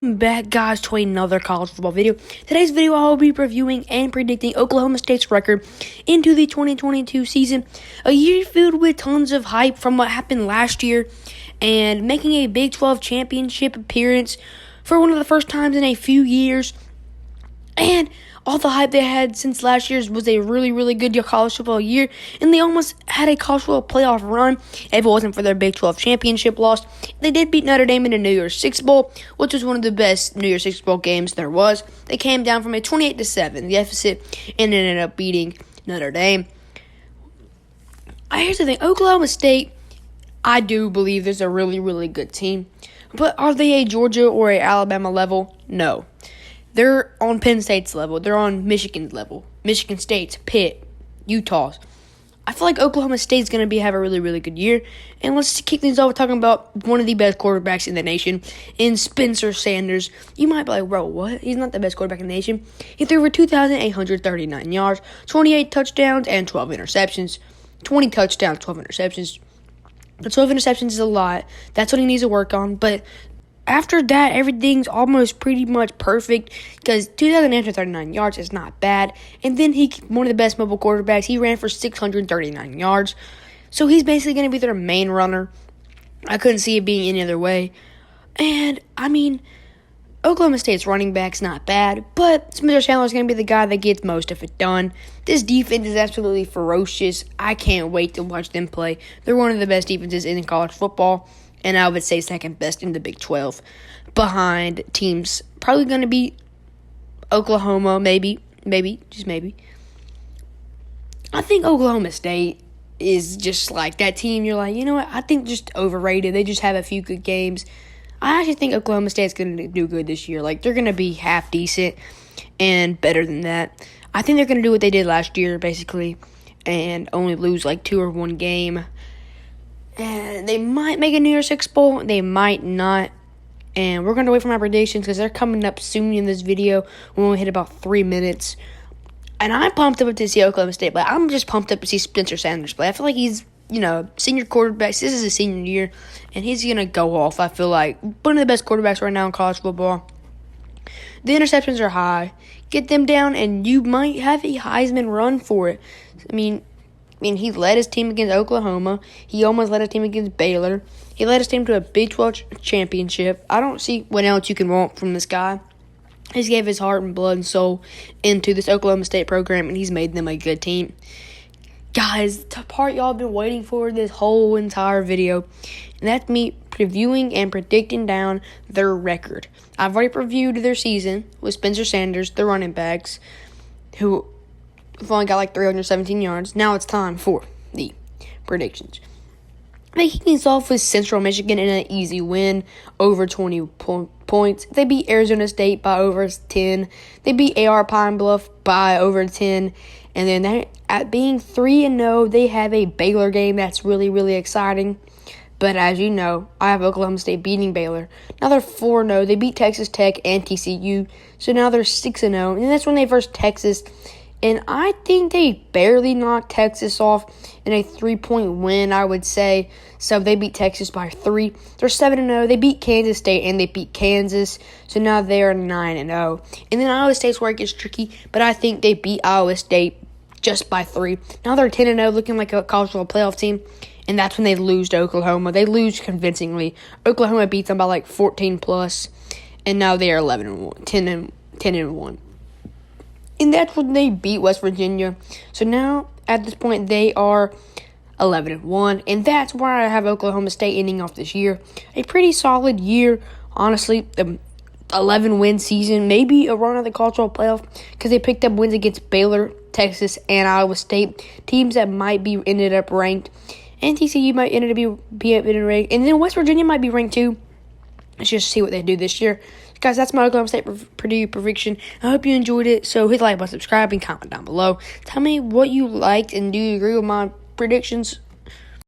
Back, guys, to another college football video. Today's video, I will be reviewing and predicting Oklahoma State's record into the 2022 season. A year filled with tons of hype from what happened last year and making a Big 12 championship appearance for one of the first times in a few years. And all the hype they had since last year's was a really good college football year, and they almost had a college football playoff run if it wasn't for their Big 12 championship loss. They did beat Notre Dame in the New Year's Six Bowl, which was one of the best New Year's Six Bowl games there was. They came down from a 28-7 deficit and ended up beating Notre Dame. Here's the thing, Oklahoma State, I do believe there's a really good team, but are they a Georgia or a Alabama level? No. They're on Penn State's level. They're on Michigan's level. Michigan State's, Pitt, Utah's. I feel like Oklahoma State's going to have a really good year. And let's kick things off talking about one of the best quarterbacks in the nation, in Spencer Sanders. You might be like, bro, what? He's not the best quarterback in the nation. He threw for 2,839 yards, 28 touchdowns, and 12 interceptions. 20 touchdowns, 12 interceptions. The 12 interceptions is a lot. That's what he needs to work on. But after that, everything's almost pretty much perfect because 2,839 yards is not bad. And then one of the best mobile quarterbacks, he ran for 639 yards. So he's basically going to be their main runner. I couldn't see it being any other way. And, Oklahoma State's running back's not bad, but Spencer Sandler's going to be the guy that gets most of it done. This defense is absolutely ferocious. I can't wait to watch them play. They're one of the best defenses in college football. And I would say second best in the Big 12, behind teams probably going to be Oklahoma, maybe, just maybe. I think Oklahoma State is just like that team. You're like, you know what? I think just overrated. They just have a few good games. I actually think Oklahoma State's going to do good this year. Like, they're going to be half decent and better than that. I think they're going to do what they did last year, basically, and only lose like 2 or 1 game. And they might make a New Year's Six Bowl. They might not. And we're going to wait for my predictions because they're coming up soon in this video when we hit about 3 minutes. And I'm pumped up to see Oklahoma State play. I'm just pumped up to see Spencer Sanders play. I feel like he's, senior quarterback. This is his senior year. And he's going to go off, I feel like. One of the best quarterbacks right now in college football. The interceptions are high. Get them down and you might have a Heisman run for it. He led his team against Oklahoma. He almost led his team against Baylor. He led his team to a Big 12 championship. I don't see what else you can want from this guy. He's gave his heart and blood and soul into this Oklahoma State program, and he's made them a good team. Guys, the part y'all been waiting for this whole entire video, and that's me previewing and predicting down their record. I've already previewed their season with Spencer Sanders, the running backs, who I've only got like 317 yards. Now it's time for the predictions. Making things off with Central Michigan in an easy win, over 20 points. They beat Arizona State by over 10. They beat AR Pine Bluff by over 10. And then at being 3-0, they have a Baylor game that's really exciting. But as you know, I have Oklahoma State beating Baylor. Now they're 4-0. They beat Texas Tech and TCU. So now they're 6-0. And that's when they versed Texas. And I think they barely knocked Texas off in a 3-point win, I would say. So they beat Texas by 3. They're 7-0. They beat Kansas State and they beat Kansas. So now they are 9-0. And then Iowa State's where it gets tricky. But I think they beat Iowa State just by 3. Now they're 10-0, looking like a college football playoff team. And that's when they lose to Oklahoma. They lose convincingly. Oklahoma beats them by like 14+. And now they are 10-1. And that's when they beat West Virginia. So now, at this point, they are 11-1. And that's where I have Oklahoma State ending off this year. A pretty solid year, honestly. The 11-win season. Maybe a run at the cultural playoff. Because they picked up wins against Baylor, Texas, and Iowa State. Teams that might be ended up ranked. And TCU might end up be ranked. And then West Virginia might be ranked too. Let's just see what they do this year. Guys, that's my Oklahoma State Purdue prediction. I hope you enjoyed it. So hit like button, subscribe, and comment down below. Tell me what you liked and do you agree with my predictions.